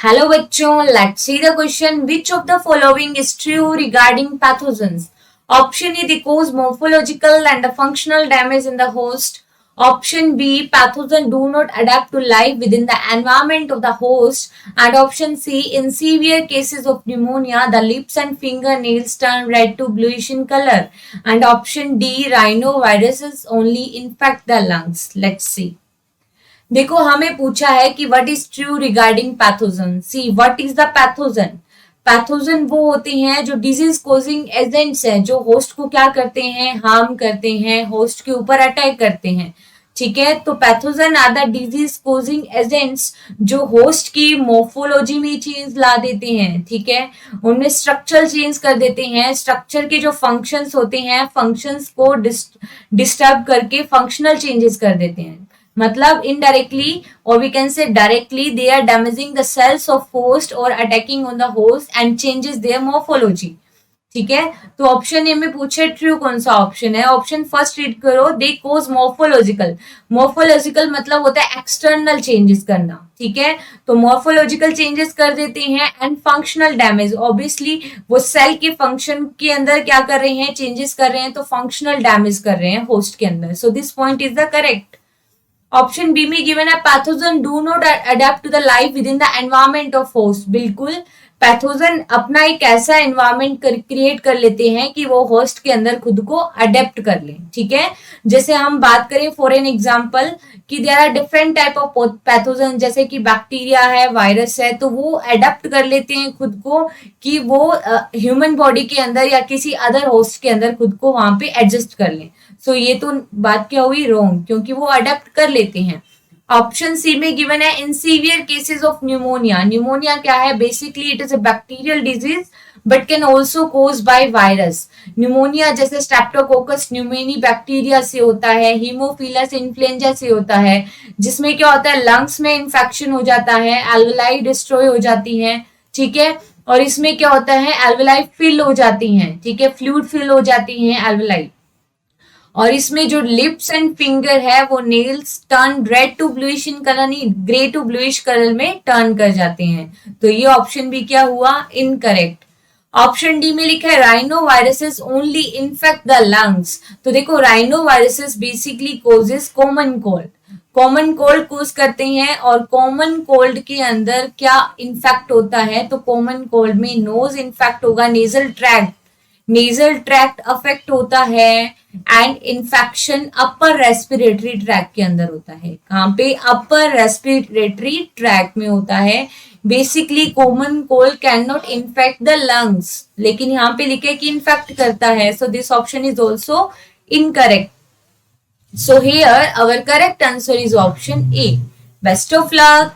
Hello बच्चों, let's see the question. Which of the following is true regarding pathogens? Option A, they cause morphological and functional damage in the host. Option B, pathogens do not adapt to life within the environment of the host. And option C, in severe cases of pneumonia, the lips and fingernails turn red to bluish in color. And option D, rhinoviruses only infect the lungs. Let's see. देखो हमें पूछा है कि what is true regarding pathogen. See what is the pathogen. Pathogen वो होते हैं जो disease causing agents हैं, जो होस्ट को क्या करते हैं, हार्म करते हैं, होस्ट के ऊपर अटैक करते हैं. ठीक है, तो pathogen are the disease causing agents जो होस्ट की मोर्फोलॉजी में चेंज ला देते हैं. ठीक है, उनमें स्ट्रक्चर चेंज कर देते हैं. स्ट्रक्चर के जो फंक्शंस होते हैं, फंक्शंस को डिस्टर्ब करके फंक्शनल चेंजेस कर देते हैं. मतलब indirectly or we can say directly they are damaging the cells of host or attacking on the host and changes their morphology. ठीक है, तो ऑप्शन ए में पूछे ट्रू कौन सा ऑप्शन है. ऑप्शन फर्स्ट रीड करो. दे कोज मोर्फोलॉजिकल. मोर्फोलॉजिकल मतलब होता है एक्सटर्नल चेंजेस करना. ठीक है, तो मोर्फोलॉजिकल चेंजेस कर देते हैं. एंड फंक्शनल डैमेज, ऑब्वियसली वो सेल के फंक्शन के अंदर क्या कर रहे हैं, चेंजेस कर रहे हैं, तो फंक्शनल डैमेज कर रहे हैं होस्ट के अंदर. So this point is the correct. Option B में गिवन है pathogen do not adapt to the life within the environment of host. बिल्कुल, पैथोजन अपना एक ऐसा एनवायरमेंट क्रिएट कर लेते हैं कि वो होस्ट के अंदर खुद को अडेप्ट कर लें. ठीक है, जैसे हम बात करें फॉर एन एग्जांपल कि there are different type of pathogen, जैसे कि बैक्टीरिया है, वायरस है, तो वो अडेप्ट कर लेते हैं खुद को कि वो ह्यूमन बॉडी के अंदर या किसी अदर होस्ट के अंदर खुद को वहां पे एडजस्ट कर लें. सो ये तो बात क्या हुई, रॉन्ग, क्योंकि वो अडेप्ट कर लेते हैं. ऑप्शन सी में गिवन है in severe cases of pneumonia. Pneumonia क्या है, basically it is a bacterial disease but can also cause by virus. Pneumonia जैसे स्ट्रेप्टोकोकस न्यूमोनी बैक्टीरिया से होता है, हीमोफिलस इन्फ्लुएंजा से होता है, जिसमें क्या होता है, लंग्स में इन्फेक्शन हो जाता है, एल्वेलाई डिस्ट्रॉय हो जाती है. ठीक है, और इसमें क्या होता है, एल्वेलाई फिल हो जाती हैं. ठीक है, फ्लूइड फिल हो जाती हैं एल्वेलाई. और इसमें जो लिप्स एंड फिंगर है वो nails turn red to bluish in colour, नहीं ग्रे टू ब्लूइश कलर में टर्न कर जाते हैं. तो ये ऑप्शन भी क्या हुआ, इनकरेक्ट. ऑप्शन डी में लिखा है rhinoviruses only infect the lungs. तो देखो rhinoviruses basically causes common cold. Common cold cause करते हैं, और कॉमन कोल्ड के अंदर क्या इन्फेक्ट होता है, तो कॉमन कोल्ड में नोज इन्फेक्ट होगा, नेजल ट्रैक्ट अफेक्ट होता है, and infection upper respiratory tract के अंदर होता है. कहां पे, अपर रेस्पिरेटरी ट्रैक में होता है. Basically common cold can not infect the lungs, लेकिन यहाँ पे लिखे कि इन्फेक्ट करता है. So this option is also incorrect. So here our correct answer is option A. Best of luck.